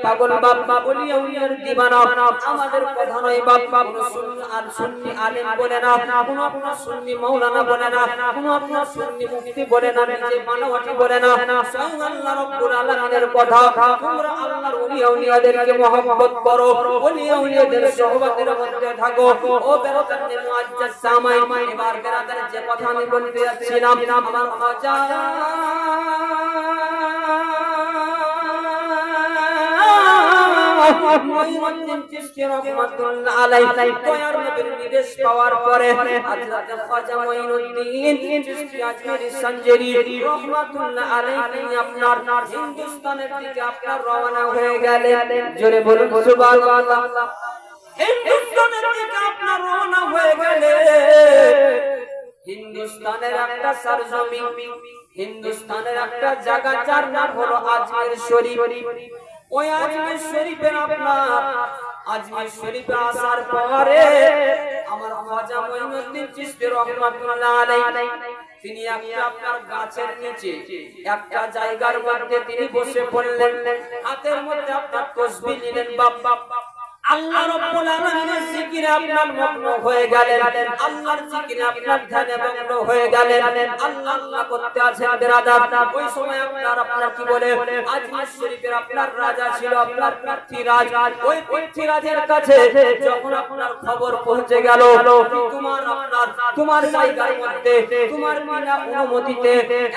পাগল বাপ ওলিয়া উলিয়ার দিবানা আমাদের কথা নয় বাপ কোন সুন্নি আর সুন্নি আলেম বলে না কোন আপনার সুন্নি মাওলানা বলে না কোন আপনার সুন্নি মুফতি বলে না নিজে মানবতি বলে না স্বয়ং আল্লাহ রাব্বুল আলামিনের কথা তোমরা আল্লাহর ওলিয়া উলিয়াদেরকে মহব্বত করো ওলিয়া উলিয়াদের সোহবতের মধ্যে থাকো ও বেরাদার মুআজ্জাজ সামাই এবার বেরাদার যে কথা আমি বলতে যাচ্ছিলাম আমার খাজা মুঈনুদ্দিন চিশতি রাহমাতুল্লাহ আলাইহি দয়ার নবীর নির্দেশ পাওয়ার পরে হযরত খাজা মুঈনুদ্দিন চিশতি আজমিরি সঞ্জেরি রাহমাতুল্লাহ আলাইহি আপনার হিন্দুস্তানের দিকে আপনার রওনা হয়ে গেলেন জোরে বলুন সুবহানাল্লাহ হিন্দুস্তানের দিকে আপনার রওনা হয়ে গেলেন হিন্দুস্তানের একটা সরজমিন হিন্দুস্তানের একটা জায়গা যার নাম হলো আজমির শরীফ ওই আজমির শরীফের আপনার আজমির শরীফে আসার পরে আমার খাজা মুঈনুদ্দিন চিশতি রাহমাতুল্লাহ আলাইহি তিনি আপনার গাছের নিচে একটা জায়গার মধ্যে তিনি বসে পড়লেন হাতের মধ্যে আপনার তাসবিহ নিলেন বাপ আল্লাহ রাব্বুল আলামিনের জিকিরে আপনার মগ্ন হয়ে গেলেন আল্লাহর জিকিরে আপনার ধ্যানে মগ্ন হয়ে গেলেন আল্লাহ আল্লাহ করতে আছেন বেরাদার ওই সময় আপনার কি বলে আজমির শরীফের আপনার রাজা ছিল আপনার পৃথ্বীরাজ ওই পৃথ্বীরাজের কাছে যখন আপনার খবর পৌঁছে গেল তোমার জায়গার মধ্যে তোমার বিনা অনুমতিতে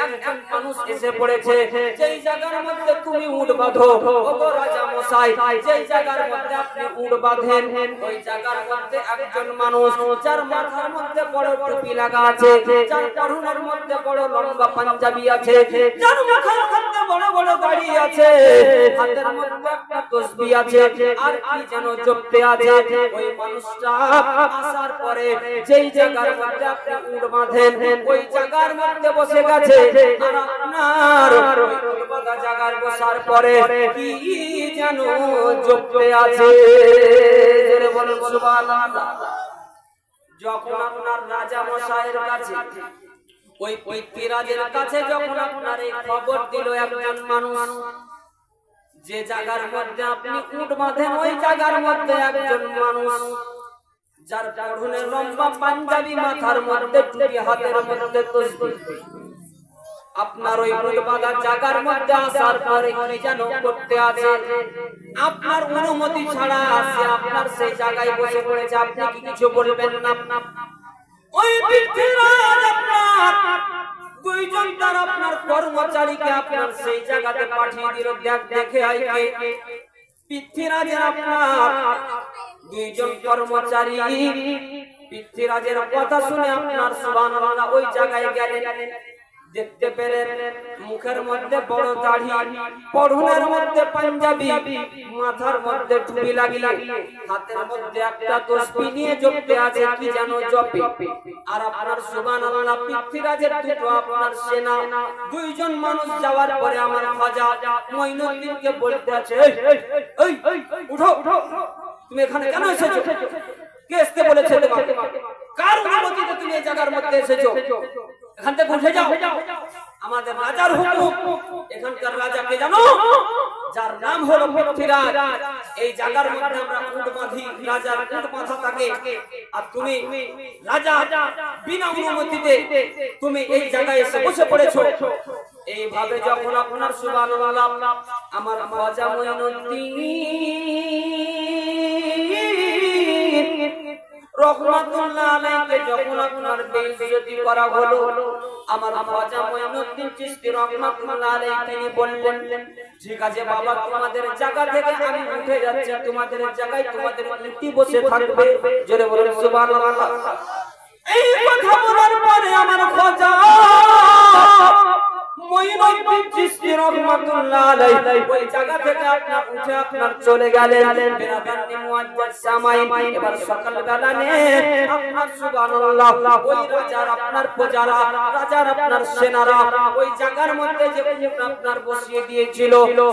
একজন মানুষ এসে পড়েছে যেই জায়গার মধ্যে তুমি উট বাঁধো ওগো রাজা মশাই যেই জায়গার মধ্যে আপনি উট বাঁধেন ওই জায়গার মধ্যে একজন মানুষ যার মাথার মধ্যে বড় টুপি লাগা আছে যার পরনের মধ্যে বড় লম্বা পাঞ্জাবি আছে যার মাথার মধ্যে বড় বড় দাড়ি আছে হাতের মধ্যে একটা তাসবিহ আছে আর কি যেন জপতে আছে ওই মানুষটা আসার পরে যেই জায়গার মধ্যে আপনি উট বাঁধেন ওই জায়গার মধ্যে বসে গেছে আর আপনার উট বাঁধা জায়গায় বসার পরে কি যেন জপতে আছে জোরে বলুন সুবহানাল্লাহ যখন আপনার রাজা মশাইয়ের কাছে ওই পৃথ্বীরাজের কাছে যখন আপনার এই খবর দিল একজন মানুষ যে জায়গার মধ্যে আপনি উট বাঁধেন ওই জায়গার মধ্যে একজন মানুষ যার পরনে লম্বা পাঞ্জাবি মাথার মধ্যে টুপি হাতের মধ্যে তাসবিহ আপনার ওই উট বাঁধা জায়গার মধ্যে আসার পরে কি যেন করতে আছে আপনার অনুমতি ছাড়া সে আপনার সেই জায়গায় বসে পড়েছে আপনি কি কিছু বলবেন না ওই পৃথ্বীরাজ আপনার দুইজন তার আপনার কর্মচারীকে আপনার সেই জায়গাতে পাঠিয়ে দিল দেখে আইকে পৃথ্বীরাজের আপনার দুইজন কর্মচারী পৃথ্বীরাজের কথা শুনে আপনার সুবহানাল্লাহ ওই জায়গায় গেলেন দেখতে পেলেন মুখের মধ্যে বড় দাড়ি পরনের মধ্যে পাঞ্জাবি মাথার মধ্যে টুপি লাগিয়ে হাতের মধ্যে একটা তাসবিহ নিয়ে জপতে আছে কি যেন জপে আর আপনার সুবহানাল্লাহ পৃথ্বীরাজের দুটো আপনার সেনা দুইজন মানুষ যাওয়ার পরে আমার খাজা মুঈনুদ্দিনকে বলতে আছে এই উঠো তুমি এখানে কেন এসেছো কে আসতে বলেছে তোমাকে কার অনুমতিতে তুমি এই জায়গার মধ্যে এসেছো এখান থেকে উঠে যাও আমাদের রাজার হুকুম এখানকার রাজা কে জানো যার নাম হলো পৃথ্বীরাজ এই জায়গার মধ্যে আমরা উট বাঁধি রাজার উট বাঁধা থাকে আর তুমি রাজা বিনা অনুমতিতে তুমি এই জায়গায় এসে বসে পড়েছো এইভাবে যখন আপনার সুবহানাল্লাহ আমার খাজা মুঈনুদ্দিন রহমাতুল্লাহ আলাইহি যখন আপনার বেইজ্জতি করা হলো আমার খাজা মুঈনুদ্দিন চিশতি রহমাতুল্লাহ আলাইহি তিনি বললেন ঠিক আছে বাবা তোমাদের জায়গা থেকে আমি উঠে যাচ্ছি তোমাদের জায়গায় তোমাদের উঠি বসে থাকবে জোরে বলুন সুবহানাল্লাহ এই কথা বলার পরে আমার খাজা মুঈনুদ্দিন চিশতি রাহমাতুল্লাহ আলাইহি ওই জায়গা থেকে আপনার উঠে আপনার চলে গেলেন বেরাদানি মুআজ্জাজ সামাইন এবার সকাল বেলানে আপনার সুবহানাল্লাহ ওই রাজার আপনার প্রজারা রাজার আপনার সেনারা ওই জায়গার মধ্যে যে আপনার বসিয়ে দিয়েছিল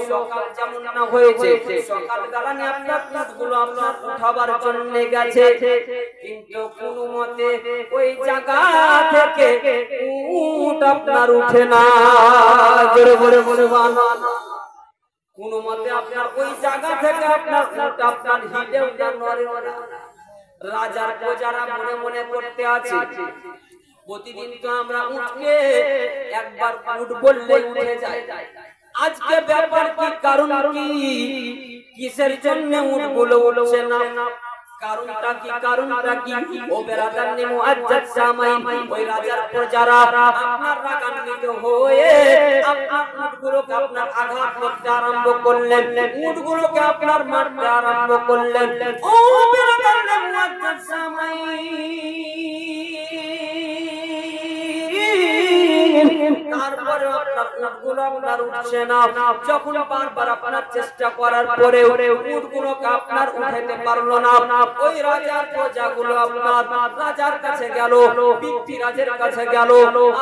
সকাল যেমন না হয়েছে সকাল বেলানে আপনার উটগুলো আপনার উঠাবার জন্য গেছে কিন্তু কোনো মতে ওই জায়গা থেকে উট আপনার উঠে না জোরে বলে সুবহানাল্লাহ কোন মতে আপনার ওই জায়গা থেকে আপনার হিটে নড়ে না। রাজার প্রজারা মনে মনে করতে আছে, প্রতিদিন তো আমরা উঠকে একবার উঠ বললে উঠে যায়, আজকে ব্যাপার কি, কারণ কি, কিসের জন্য উঠগুলো উঠছে না, কারণটা কি, কারণটা কি? ও বেরাদারনি মুআজ্জাজ সামাইন, ওই রাজার প্রজারা আপনার রাগান্বিত হয়ে আপনার উটগুলোকে আপনার আঘাত করতে আরম্ভ করলেন, উটগুলোকে আপনার মারতে আরম্ভ করলেন। ও বেরাদারনি মুআজ্জাজ সামাইন, তারপরে আপনার উটগুলো আপনার উঠছে না। যখন বারবার আপনার চেষ্টা করার পরে উটগুলোকে আপনার উঠাতে পারলো না, ওই রাজার প্রজাগুলো আপনার রাজার কাছে গেল, পৃথ্বীরাজের কাছে গেল।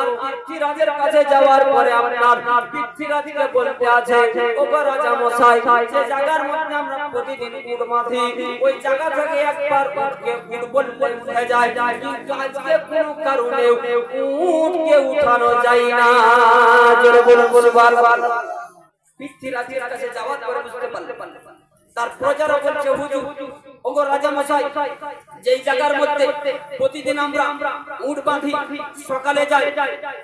আর পৃথ্বীরাজের কাছে যাওয়ার পরে আপনার পৃথ্বীরাজকে বলতে আছে, ওগো রাজা মশাই, যে জায়গার মধ্যে আমরা প্রতিদিন উট মাথি, ওই জায়গা থেকে একবার উটকে উট বললে উঠে যায়, কিন্তু আজকে কোনো কারণে উটকে উঠানো যায় না। জোরে বলুন সুবহানাল্লাহ। পৃথ্বীরাজের কাছে যাওয়ার পরে বুঝতে পারলে তার প্রজারা বলছে, হুজুর, ওগো রাজা মশাই, যেই জায়গার মধ্যে প্রতিদিন আমরা উট বাঁধি, সকালে যাই,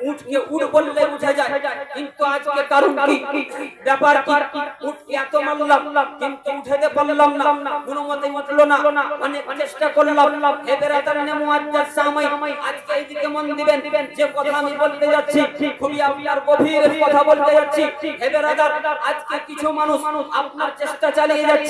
উটকে উট বললে উঠে যায়, কিন্তু আজকে কারণ কি, ব্যাপার কি, উটকে এত মারলাম কিন্তু উঠাতে পারলাম না, কোনো মতে উঠলো না, অনেক চেষ্টা করলাম। হে বেরাদারনি মুআজ্জাজ সামাইন, আজকে এইদিকে মন দিবেন, যে কথা আমি বলতে যাচ্ছি খুবই আপনার গভীর কথা বলতে যাচ্ছি। হে বেরাদার, আজকে কিছু মানুষ আপনার চেষ্টা চালিয়ে যাচ্ছে,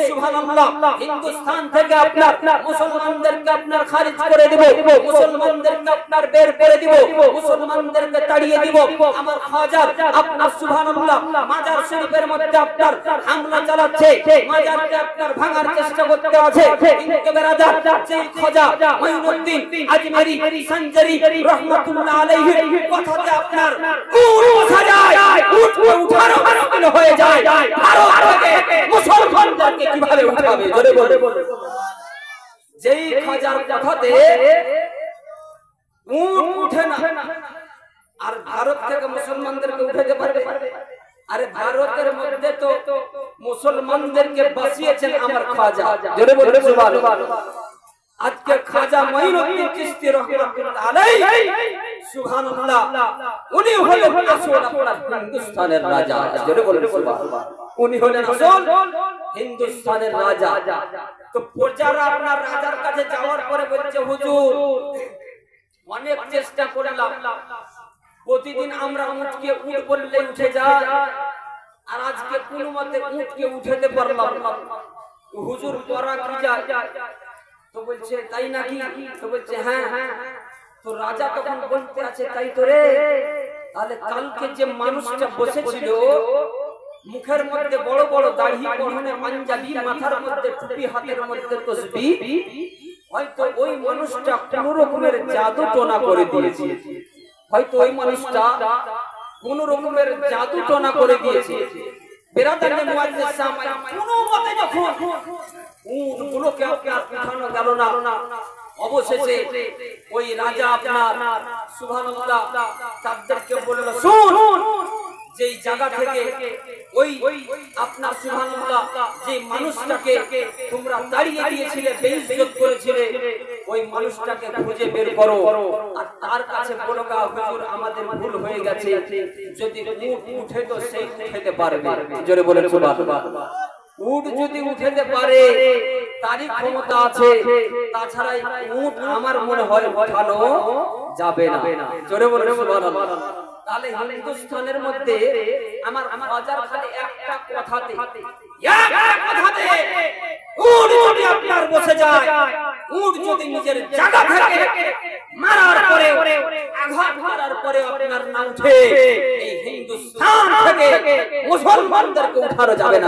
সুবহানাল্লাহ, হিন্দুস্তান থেকে আপনার মুসলমানদেরকে আপনার খারিজ করে দিব, মুসলমানদেরকে আপনার বের করে দিব, মুসলমানদেরকে তাড়িয়ে দিব। আমার খাজা আপনার সুবহানাল্লাহ মাজার শরীফের মধ্যে আপনার হামলা চালাচ্ছে, মাজারকে আপনার ভাঙার চেষ্টা করতে আছে। কিন্তু বেরাদার, সেই খাজা মাইনুদ্দিন আজমেরি সঞ্জরি রাহমাতুল্লাহ আলাইহি কথাতে আপনার উট বসা যায়, উটকে উঠানো মুশকিল হয়ে যায়। ভারত থেকে মুসলমানদেরকে কিভাবে উঠাবে? জোরে বলে। যেই খাজার কথাতে উট উঠে না, আর ভারত থেকে মুসলমানদেরকে উঠাতে পারবে? আরে ভারতের মধ্যে তো মুসলমানদেরকে বাঁচিয়েছেন আমার খাজা। জোরে বলে সুবহানাল্লাহ। আজকে খাজা মাইনুদ্দিন চিশতি রাহমাতুল্লাহ আলাইহি, সুবহানাল্লাহ, উনি হলেন আসল আপনার হিন্দুস্তানের রাজা। জোরে বলে সুবহানাল্লাহ। উনি হলেন আসল হিন্দুস্তানের রাজা। তো প্রজারা আপনার রাজার কাছে যাওয়ার পরে বলছে, হুজুর, অনেক চেষ্টা করলাম, প্রতিদিন আমরা উটকে উট বললে উঠে যায়, আর আজকে কোনো মতে উটকে উঠাতে পারলাম না। হুজুর, করা কি যায়? তো বলছে, তাই নাকি? তো বলছে, হ্যাঁ। তো রাজা তখন বলতে আছে, তাই তো রে, তাহলে কালকে যে মানুষটা বসেছিল, মুখের মধ্যে বড় বড় দাড়ি, পরনে পাঞ্জাবি, মাথার মধ্যে টুপি, হাতের মধ্যে তসবিহ, হয়তো ওই মানুষটা কোন রকমের জাদু টোনা করে দিয়েছে, হয়তো ওই মানুষটা কোন রকমের জাদু টোনা করে দিয়েছে। বেরাদারনি মুআজ্জাজ সামাইন, কোন মতে যখন উটগুলোকে আপনার উঠানো গেল না, অবশেষে ওই রাজা আপনার সুবহানাল্লাহ তাদেরকে বলল, শুন, যেই জায়গা থেকে ওই আপনার সুবহানাল্লাহ যে মানুষটাকে তোমরা তাড়িয়ে দিয়েছিলে, বেইজ্জত করেছিলে, ওই মানুষটাকে খুঁজে বের করো, আর তার কাছে বলো, হুজুর, আমাদের ভুল হয়ে গেছে, যদি উট উঠে তো সেই উঠাতে পারবে। জোরে বলে সুবহানাল্লাহ। উট যদি উঠাতে পারে তারই ক্ষমতা আছে, তাছাড়া উট আমার মনে হয় উঠানো যাবে না। জোরে বলে সুবহানাল্লাহ। তাহলে হিন্দুস্তানের মধ্যে আমার হাজার খালি একটা কথাতে উট যদি আপনার বসে যায়, উট যদি নিজের জায়গা থেকে মারার পরে, আঘাত মারার পরে আপনার না উঠে, এই হিন্দুস্তান থেকে মুসলমানদেরকে উঠানো যাবে না।